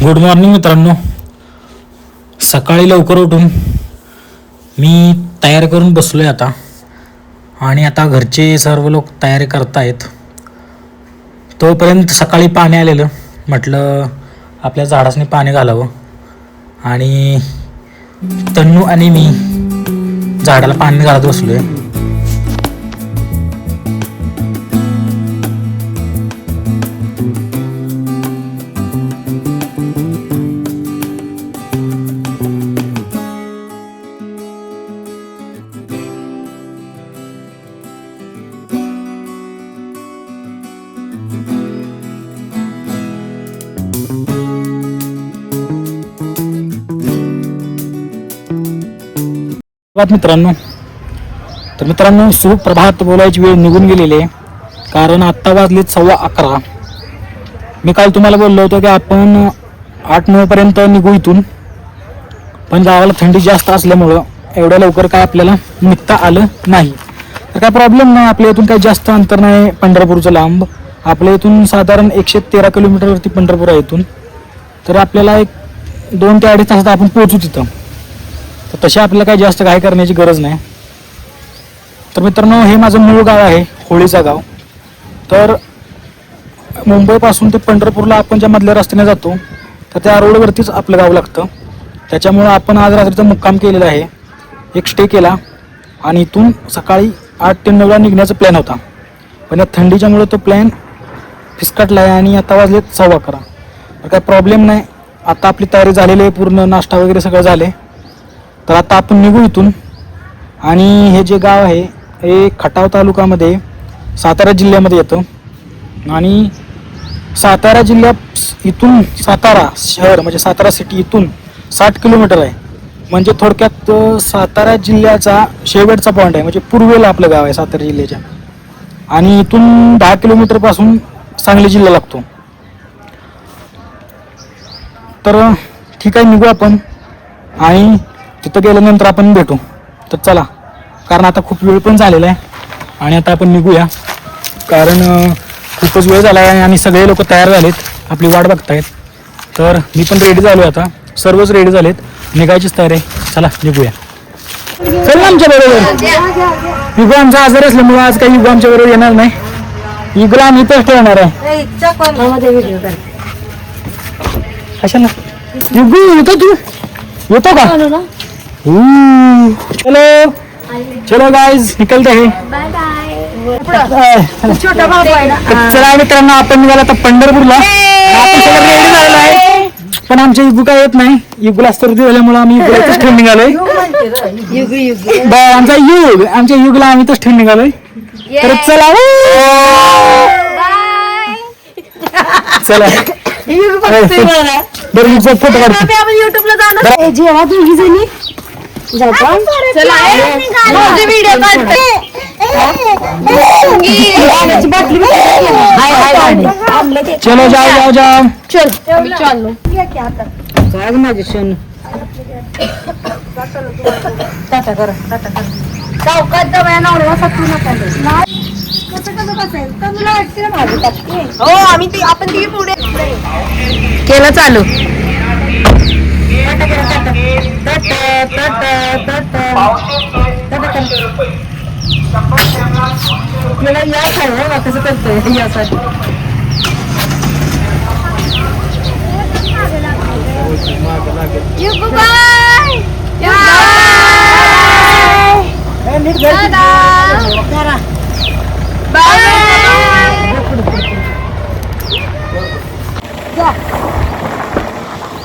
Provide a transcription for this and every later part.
Good morning मित्रांनो. सकाळी लवकर उठून मी तयारी करून बसलो आहे आता, आणि आता घरचे सर्व लोक तयारी करतायत. तोपर्यंत सकाळी पाणी आलेलं, म्हटलं आपल्या झाडासनी पाणी घालावं. आणि तन्नू आणि मी झाडाला पाणी घालत बसलो आहे. मित्रांनो सुप्रभात बोलायची वेळ निघून गेलेली आहे, कारण आत्ता वाजले 11:15. मी काल तुम्हाला बोललो होतो की आपण 8-9 पर्यंत निघू इथून, पण गावाला थंडी जास्त असल्यामुळं एवढ्या लवकर काय आपल्याला निघता आलं नाही. तर काय प्रॉब्लेम नाही, आपल्या इथून काही जास्त अंतर नाही पंढरपूरचं लांब. आपल्या इथून साधारण 113 किलोमीटरवरती पंढरपूर आहे इथून. तर आपल्याला एक 2 ते 2.5 तासात आपण पोहोचू तिथं. तर तशी आपल्याला काही जास्त घाई करण्याची गरज नाही. तर मित्रांनो, हे माझं मूळ गाव आहे, होळीचा गाव. तर मुंबईपासून ते पंढरपूरला आपण ज्या मधल्या रस्त्याने जातो, तर त्या रोडवरतीच आपलं गाव लागतं. त्याच्यामुळं आपण आज रात्रीचा मुक्काम केलेला आहे, एक स्टे केला, आणि इथून सकाळी 8 ते 9ला निघण्याचा प्लॅन होता. पण या थंडीच्यामुळे तो प्लॅन फिसकटला आहे, आणि आता वाजले 11:15. तर काय प्रॉब्लेम नाही, आता आपली तयारी झालेली आहे, पूर्ण नाश्ता वगैरे सगळं झाले. तर आता आपण निघू इथून. आणि हे जे गाव आहे हे खटाव तालुक्यामध्ये सातारा जिल्ह्यामध्ये येतं, आणि सातारा जिल्ह्यात इथून सातारा शहर म्हणजे सातारा सिटी इथून 60 किलोमीटर आहे. म्हणजे थोडक्यात सातारा जिल्ह्याचा शेवटचा पॉईंट आहे, म्हणजे पूर्वेला आपलं गाव आहे सातारा जिल्ह्याच्या. आणि इथून 10 किलोमीटरपासून सांगली जिल्हा लागतो. तर ठीक आहे, निघू आपण, आणि तिथं गेल्यानंतर आपण भेटू. तर चला, कारण आता खूप वेळ पण झालेला आहे, आणि आता आपण निघूया, कारण खूपच वेळ झाला आहे आणि सगळे लोक तयार झालेत, आपली वाट बघतायत. तर मी पण रेडी झालो, आता सर्वच रेडी झालेत, निघायचीच तयार आहे. चला निघूया. चल आमच्या बरोबर. युगो आमचा आजार असल्यामुळे आज काही युगो आमच्या बरोबर येणार नाही. युगला आम्ही इथंच ठेवणार आहे. कशाला युगू येतो, तू येतो का? चलो चलो गाइस, निकलते हैं. चला मित्रांनो, आपण निघाला आता पंढरपूरला. आपण सगळं रेडी झालेलं आहे, पण आमच्या युगू काय येत नाही. युगला सर्दी झाल्यामुळे आम्ही युगला ठेवून निघालोय. आमच्या युगला आम्ही तच ठेवून निघालोय. तर चला चला बरं, फोटो काढतो. युट्यूबला जाणार जेव्हा दोघी जणी चलो जाओ जाओ जाओ. चल माझे क्षण टाटा करा, टाटा करा. चौकात दबाया नवऱ्या सत्तू नका. हो, आम्ही ती आपण ती पुढे केलं चालू. आपल्याला या काय कसं करतोय यासाठी.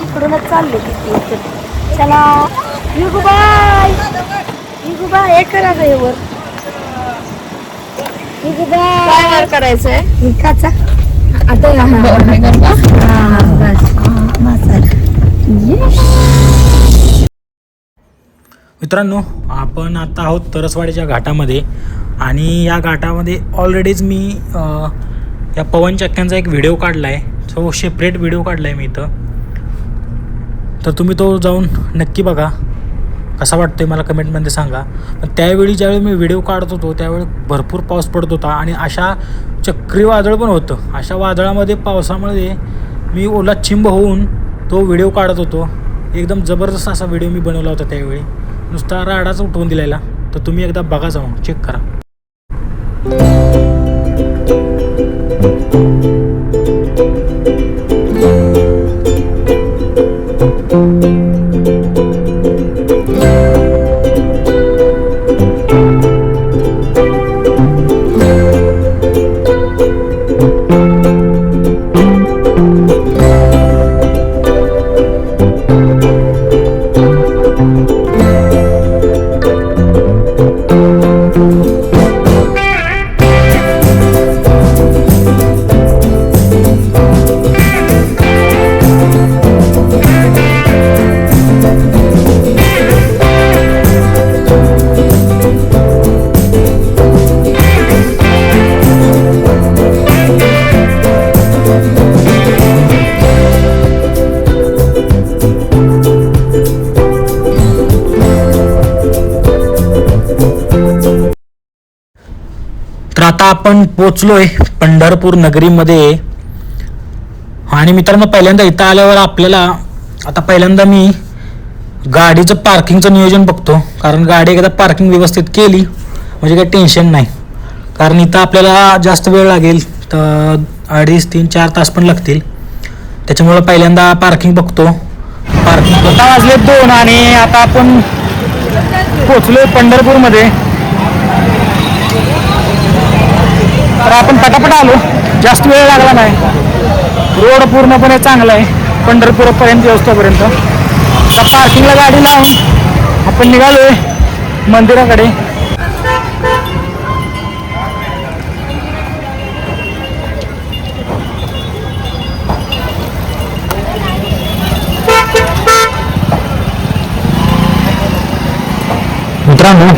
इकडूनच चालले किती. चला युगुबाय, युगुबाय एक करा ग वर. युगुबाय करायचंय काचा आता. मित्रांनो, आपण आता आहोत तरसवाडीच्या घाटामध्ये, आणि या घाटामध्ये ऑलरेडीच मी या पवन चक्क्यांचा एक व्हिडिओ काढला आहे. तो सेपरेट व्हिडिओ काढला आहे मी इथं. तर तुम्ही तो जाऊन नक्की बघा, कसा वाटतोय मला कमेंटमध्ये सांगा. पण त्यावेळी ज्यावेळी मी व्हिडिओ काढत होतो त्यावेळी भरपूर पाऊस पडत होता, आणि अशा चक्रीवादळ पण होतं. अशा वादळामध्ये पावसामध्ये मी ओला चिंब होऊन तो व्हिडिओ काढत होतो. एकदम जबरदस्त असा व्हिडिओ मी बनवला होता त्यावेळी, नुसता राडाच उठवून दिलेला. तर तुम्ही एकदा बघा, जाऊन चेक करा. तर आता आपण पोचलोय पंढरपूर नगरीमध्ये. आणि मित्रांनो, पहिल्यांदा इथं आल्यावर आपल्याला आता पहिल्यांदा मी गाडीचं पार्किंगचं नियोजन बघतो. कारण गाडी एकदा पार्किंग व्यवस्थित केली म्हणजे काही टेन्शन नाही. कारण इथं आपल्याला जास्त वेळ लागेल, तर 2.5-3-4 तास पण लागतील. त्याच्यामुळं पहिल्यांदा पार्किंग बघतो. पार्किंग आता वाजले 2 आणि आता आपण पोचलोय पंढरपूरमध्ये. तर आपण पटापट आलो, जास्त वेळ लागला नाही. रोड पूर्णपणे चांगला आहे पंढरपूरपर्यंत येऊस्तोपर्यंत. आता पार्किंगला गाडी लावून आपण निघालोय मंदिराकडे. मित्रांनो,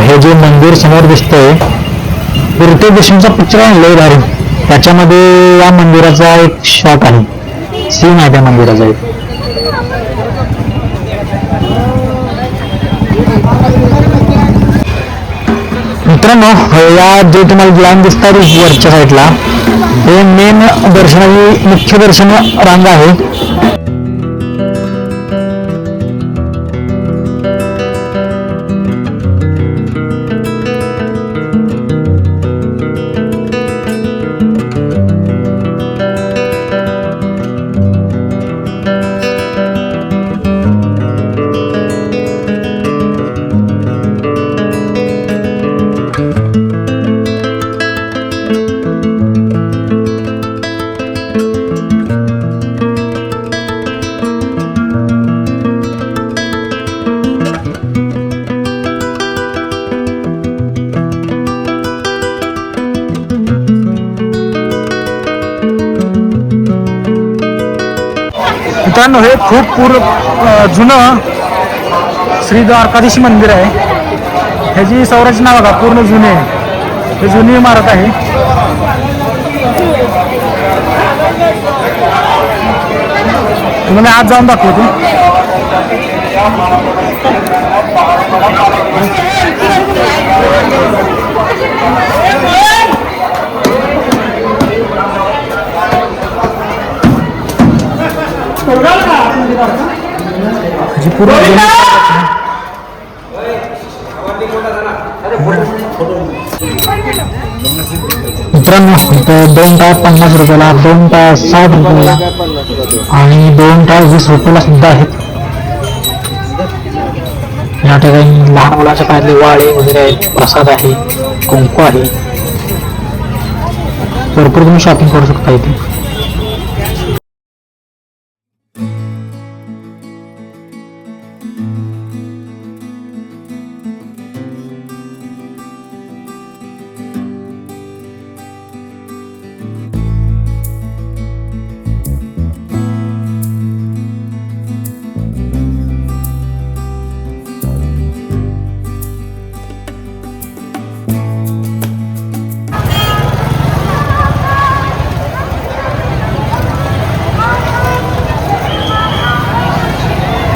हे जे मंदिर समोर दिसतंय, ऋतिक देशमुखचा पिक्चर आहे लय भारी. त्याच्यामध्ये या मंदिराचा एक शॉट आहे, सीन आहे त्या मंदिराचा एक. मित्रांनो, या जे तुम्हाला लाईन दिसतात वरच्या साईडला, हे मेन दर्शनाची मुख्य दर्शन रांग आहे. मित्रांनो, हे खूप जुनं श्री द्वारकाधीश मंदिर आहे. ह्याची संरचना बघा, पूर्ण जुनी आहे. हे जुनी इमारत आहे. तुम्हाला आज जाऊन दाखवतो. मित्रांनो, 2 टायर 50 रुपयाला, 2 टायर 60 रुपयाला आणि 2 टायर 20 रुपयाला सुद्धा आहेत. या ठिकाणी लहान मुलाच्या पायातले वाळे वगैरे आहेत, प्रसाद आहे, कुंकू आहे. भरपूर तुम्ही शॉपिंग करू शकता इथे.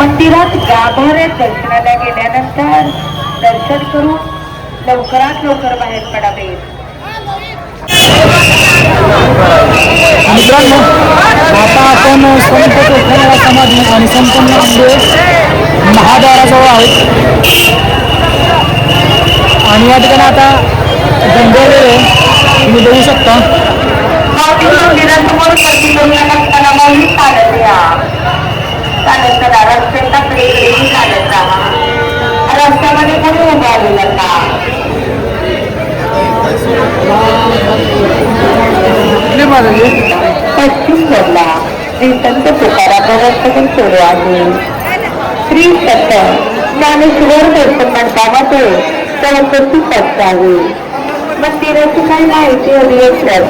मंदिरात गाभाऱ्यात दर्शनाला गेल्यानंतर दर्शन करून लवकरात लवकर बाहेर पडावे. मित्रांनो, आता आपण संत तुकाराम समाधी आणि संत नामदेव महाद्वाराजवळ आहोत आणि या ठिकाणी आता गंधेले तुम्ही बघू शकता. मंदिरासमोर गर्दी करू नका, माऊली चालत या. चालत करा, रस्त्याच्या कडेकडेही चालत राहा. रस्त्यामध्ये कोणी उभा राहू नका. पश्चिम कडला श्री संत तुकाराम प्रवर्तन सुरू आहे. श्री संत ज्ञानेश्वर दर्शन मंडपामध्ये चौकशी कक्ष आहे. मंदिराची काही माहिती हवी असल्यास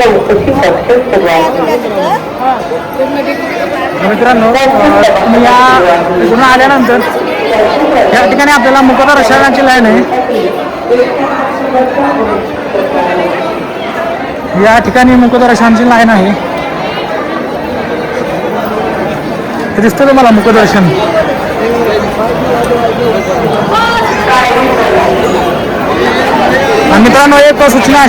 चौकशी कक्ष सुरू आहे. मित्रांनो, इकडून आल्यानंतर या ठिकाणी आपल्याला मुखदर्शनाची लाईन आहे. या ठिकाणी मुखदर्शनाची लाईन आहे. हे दिसतं तुम्हाला मुखदर्शन. मित्रांनो, एक सूचना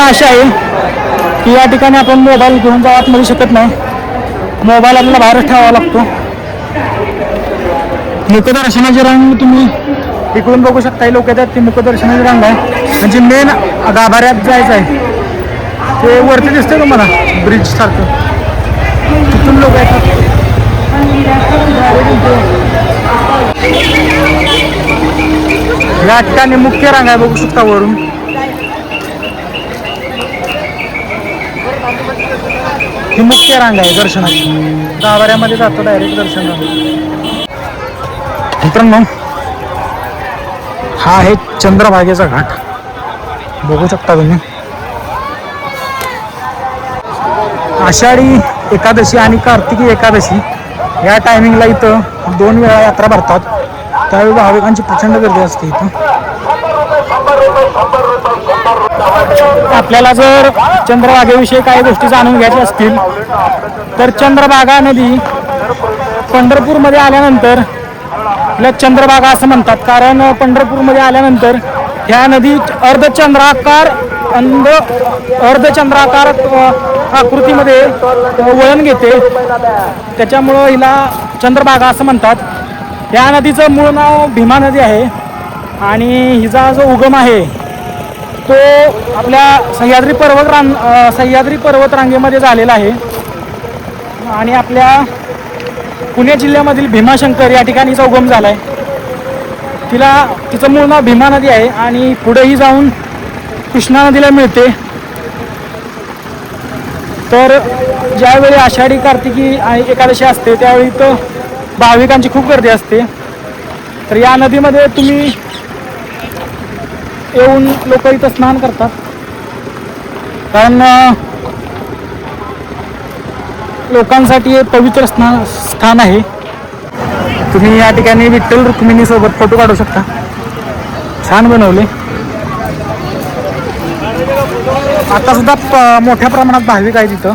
अशी आहे की या ठिकाणी आपण मोबाईल घेऊन जाऊ आतमध्ये शकत नाही. मोबाईल आपल्याला बाहेरच ठेवावा लागतो. मुखदर्शनाची रांग तुम्ही इकडून बघू शकता. लोक येतात, ती मुखदर्शनाची रांग आहे. म्हणजे मेन गाभाऱ्यात जायचं आहे ते वरती दिसतंय तुम्हाला ब्रिज सारखं, तिथून लोक येतात. या ठिकाणी मुख्य रांग आहे, बघू शकता वरून. ही मुख्य रांग आहे दर्शनाची. गाभाऱ्यामध्ये जातो डायरेक्ट दर्शन. मित्रांनो, हा आहे चंद्रभागेचा घाट, बघू शकता तुम्ही. आषाढी एकादशी आणि कार्तिकी एकादशी या टायमिंगला इथं 2 वेळा यात्रा भरतात. त्यावेळी भाविकांची प्रचंड गर्दी असते इथं. आपल्याला जर चंद्रभागेविषयी काही गोष्टी जाणून घ्यायच्या असतील तर चंद्रभागा नदी पंढरपूरमध्ये आल्यानंतर आपल्या चंद्रभागा असं म्हणतात. कारण पंढरपूरमध्ये आल्यानंतर ह्या नदी अर्धचंद्राकार आकृतीमध्ये वळण घेते, त्याच्यामुळं हिला चंद्रभागा असं म्हणतात. या नदीचं मूळ नाव भीमा नदी आहे आणि हिचा जो उगम आहे तो आपल्या सह्याद्री पर्वत रांगेमध्ये झालेला आहे. आणि आपल्या पुणे जिल्ह्यामधील भीमाशंकर या ठिकाणी हिचा उगम झाला आहे. तिचं मूळ नाव भीमा नदी आहे आणि पुढेही जाऊन कृष्णा नदीला मिळते. तर ज्यावेळी आषाढी कार्तिकी आणि एकादशी असते त्यावेळी तर भाविकांची खूप गर्दी असते. तर या नदीमध्ये तुम्ही येऊन लोक इथं स्नान करतात. कारण लोकांसाठी हे पवित्र स्थान आहे. तुम्ही या ठिकाणी विठ्ठल रुक्मिणी सोबत फोटो काढू शकता. छान बनवले. आता सुद्धा मोठ्या प्रमाणात भाविक आहे तिथं.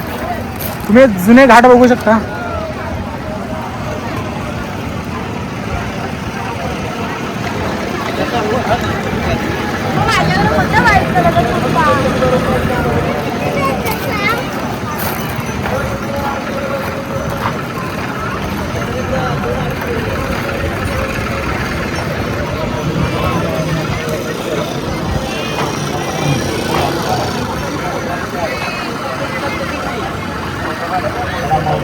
तुम्ही जुने घाट बघू शकता.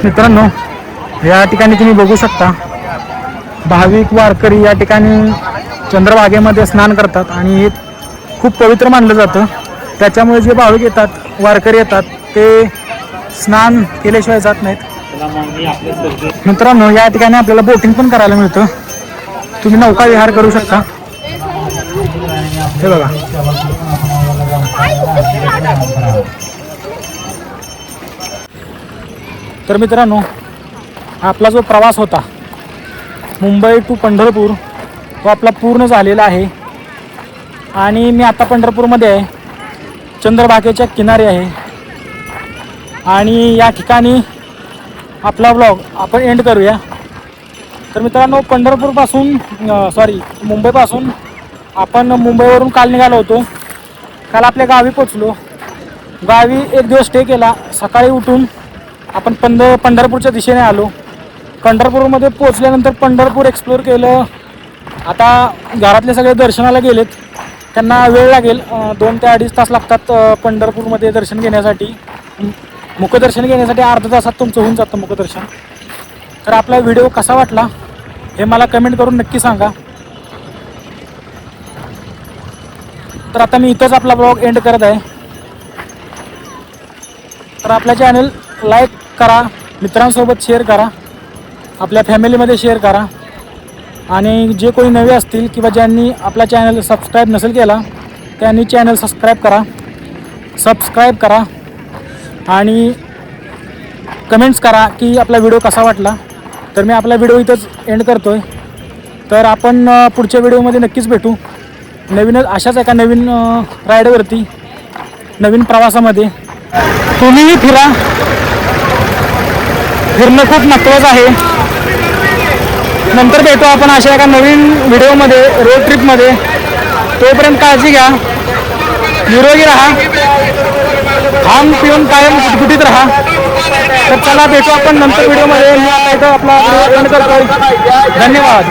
मित्रांनो, या ठिकाणी तुम्ही बघू शकता भाविक वारकरी या ठिकाणी चंद्रभागेमध्ये स्नान करतात आणि हे खूप पवित्र मानलं जातं. त्याच्यामुळे जे भाविक येतात, वारकरी येतात, ते स्नान केल्याशिवाय जात नाहीत. मित्रांनो, या ठिकाणी आपल्याला बोटिंग पण करायला मिळतं. तुम्ही नौका विहार करू शकता. हे बघा, तर मित्रांनो, आपला जो प्रवास होता मुंबई टू पंढरपूर तो आपला पूर्ण झालेला आहे. आणि मी आता पंढरपूरमध्ये आहे, चंद्रभागेच्या किनारी आहे. आणि या ठिकाणी आपला ब्लॉग आपण एंड करूया. तर मित्रांनो, मुंबईपासून आपण मुंबईवरून काल निघालो होतो. काल आपल्या गावी पोचलो. गावी एक दिवस स्टे केला. सकाळी उठून आपण पंढरपूरच्या दिशेने आलो. पंढरपूरमध्ये पोचल्यानंतर पंढरपूर एक्सप्लोर केलं. आता घरातले सगळे दर्शनाला गेलेत. त्यांना वेळ लागेल, 2 ते 2.5 तास लागतात पंढरपूरमध्ये दर्शन घेण्यासाठी. मुखदर्शन घेण्यासाठी अर्धा तासात तुमचं होऊन जातं मुखदर्शन. तर आपला व्हिडिओ कसा वाटला हे मला कमेंट करून नक्की सांगा. तर आता मी इथंच आपला ब्लॉग एंड करत आहे. तर आपल्या चॅनल लाईक करा, मित्रांसोबत शेअर करा, आपल्या फॅमिलीमध्ये शेअर करा. आणि जे कोणी नवे असतील किंवा ज्यांनी आपला चॅनल सबस्क्राईब नसेल केला त्यांनी चॅनल सबस्क्राईब करा आणि कमेंट्स करा की आपला व्हिडिओ कसा वाटला. तर मी आपला व्हिडिओ इथंच एंड करतो आहे. तर आपण पुढच्या व्हिडिओमध्ये नक्कीच भेटू नवीनच अशाच एका नवीन राईडवरती, नवीन प्रवासामध्ये. तुम्हीही फिरा, फिरणं खूप महत्त्वाचं आहे. नंतर भेटू आपण अशा एका नवीन व्हिडिओमध्ये, रोड ट्रिपमध्ये. तोपर्यंत काळजी घ्या, निरोगी राहा, खाऊन पिऊन कायम गुटगुटीत राहा. तर चला भेटू आपण नंतर व्हिडिओमध्ये. मी आता इथं आपला एंड करतो. धन्यवाद.